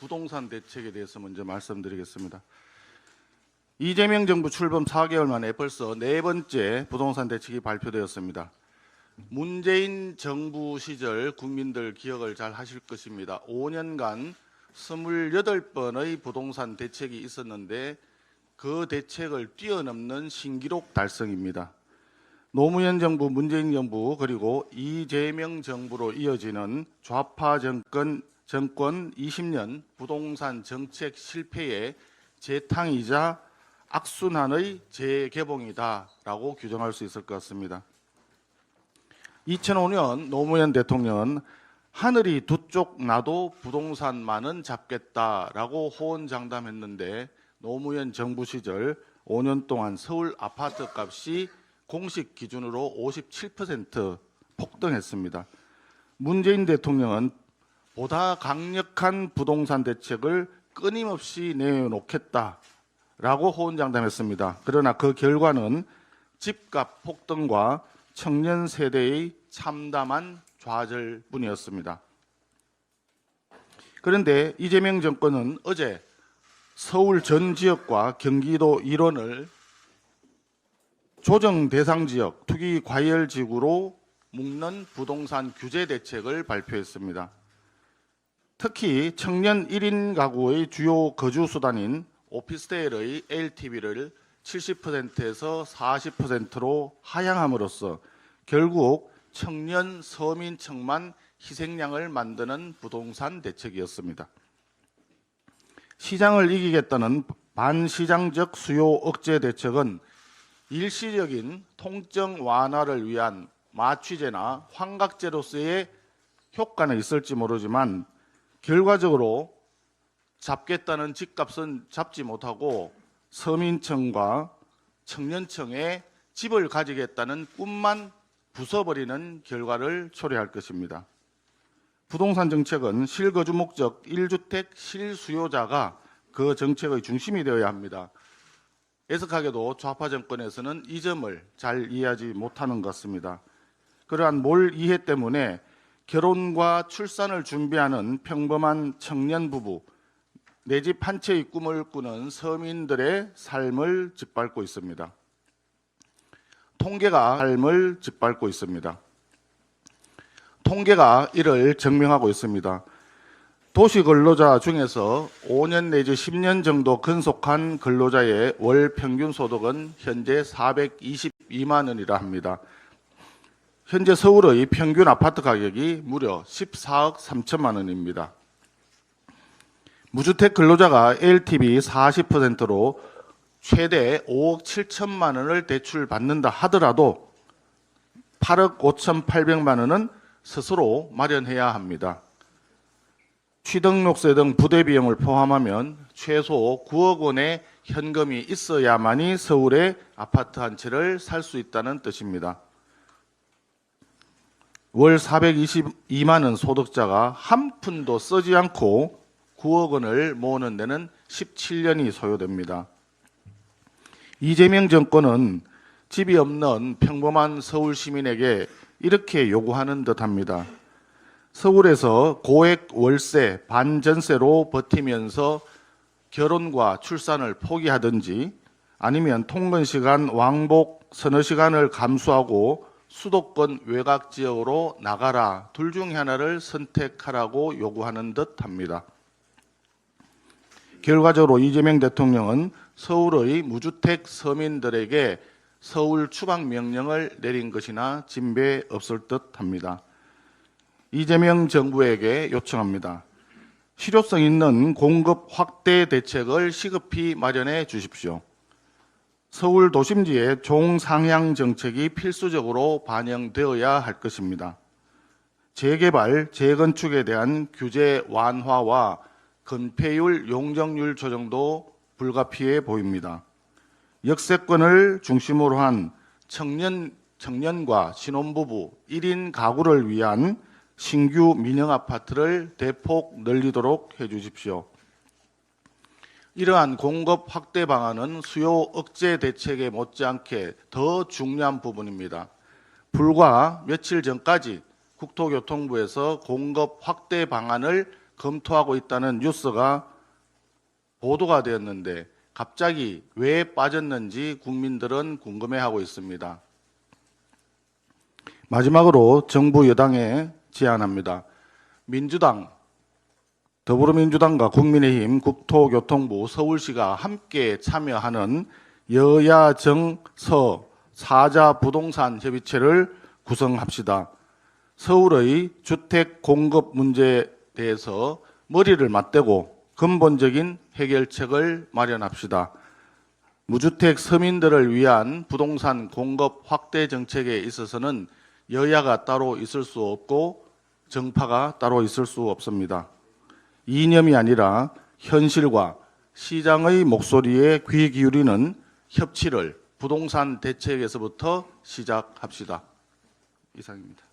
부동산 대책에 대해서 먼저 말씀드리겠습니다. 이재명 정부 출범 4개월 만에 벌써 네 번째 부동산 대책이 발표되었습니다. 문재인 정부 시절 국민들 기억을 잘 하실 것입니다. 5년간 28번의 부동산 대책이 있었는데 그 대책을 뛰어넘는 신기록 달성입니다. 노무현 정부, 문재인 정부 그리고 이재명 정부로 이어지는 좌파 정권 20년 부동산 정책 실패의 재탕이자 악순환의 재개봉이다라고 규정할 수 있을 것 같습니다. 2005년 노무현 대통령은 하늘이 두 쪽 나도 부동산만은 잡겠다라고 호언장담했는데 노무현 정부 시절 5년 동안 서울 아파트 값이 공식 기준으로 57% 폭등했습니다. 문재인 대통령은 보다 강력한 부동산 대책을 끊임없이 내놓겠다라고 호언장담했습니다. 그러나 그 결과는 집값 폭등과 청년 세대의 참담한 좌절뿐이었습니다. 그런데 이재명 정권은 어제 서울 전 지역과 경기도 일원을 조정 대상 지역, 투기 과열 지구로 묶는 부동산 규제 대책을 발표했습니다. 특히 청년 1인 가구의 주요 거주 수단인 오피스텔의 LTV를 70%에서 40%로 하향함으로써 결국 청년 서민층만 희생양을 만드는 부동산 대책이었습니다. 시장을 이기겠다는 반시장적 수요 억제 대책은 일시적인 통증 완화를 위한 마취제나 환각제로서의 효과는 있을지 모르지만 결과적으로 잡겠다는 집값은 잡지 못하고 서민층과 청년층의 집을 가지겠다는 꿈만 부숴버리는 결과를 초래할 것입니다. 부동산 정책은 실거주 목적 1주택 실수요자가 그 정책의 중심이 되어야 합니다. 애석하게도 좌파 정권에서는 이 점을 잘 이해하지 못하는 것 같습니다. 그러한 몰 이해 때문에 결혼과 출산을 준비하는 평범한 청년 부부, 내 집 한 채의 꿈을 꾸는 서민들의 삶을 짓밟고 있습니다. 통계가 삶을 짓밟고 있습니다. 통계가 이를 증명하고 있습니다. 도시 근로자 중에서 5년 내지 10년 정도 근속한 근로자의 월 평균 소득은 현재 422만 원이라 합니다. 현재 서울의 평균 아파트 가격이 무려 14억 3천만 원입니다. 무주택 근로자가 LTV 40%로 최대 5억 7천만 원을 대출받는다 하더라도 8억 5,800만 원은 스스로 마련해야 합니다. 취등록세 등 부대 비용을 포함하면 최소 9억 원의 현금이 있어야만이 서울의 아파트 한 채를 살 수 있다는 뜻입니다. 월 422만 원 소득자가 한 푼도 쓰지 않고 9억 원을 모으는 데는 17년이 소요됩니다. 이재명 정권은 집이 없는 평범한 서울 시민에게 이렇게 요구하는 듯합니다. 서울에서 고액 월세, 반전세로 버티면서 결혼과 출산을 포기하든지 아니면 통근 시간 왕복 서너 시간을 감수하고 수도권 외곽 지역으로 나가라, 둘 중 하나를 선택하라고 요구하는 듯합니다. 결과적으로 이재명 대통령은 서울의 무주택 서민들에게 서울 추방 명령을 내린 것이나 진배 없을 듯합니다. 이재명 정부에게 요청합니다. 실효성 있는 공급 확대 대책을 시급히 마련해 주십시오. 서울 도심지의 종상향 정책이 필수적으로 반영되어야 할 것입니다. 재개발, 재건축에 대한 규제 완화와 건폐율, 용적률 조정도 불가피해 보입니다. 역세권을 중심으로 한 청년과 신혼부부 1인 가구를 위한 신규 민영 아파트를 대폭 늘리도록 해주십시오. 이러한 공급 확대 방안은 수요 억제 대책에 못지않게 더 중요한 부분입니다. 불과 며칠 전까지 국토교통부에서 공급 확대 방안을 검토하고 있다는 뉴스가 보도가 되었는데 갑자기 왜 빠졌는지 국민들은 궁금해하고 있습니다. 마지막으로 정부 여당에 제안합니다. 민주당, 더불어민주당과 국민의힘, 국토교통부, 서울시가 함께 참여하는 여야 정서 사자 부동산 협의체를 구성합시다. 서울의 주택 공급 문제에 대해서 머리를 맞대고 근본적인 해결책을 마련합시다. 무주택 서민들을 위한 부동산 공급 확대 정책에 있어서는 여야가 따로 있을 수 없고 정파가 따로 있을 수 없습니다. 이념이 아니라 현실과 시장의 목소리에 귀 기울이는 협치를 부동산 대책에서부터 시작합시다. 이상입니다.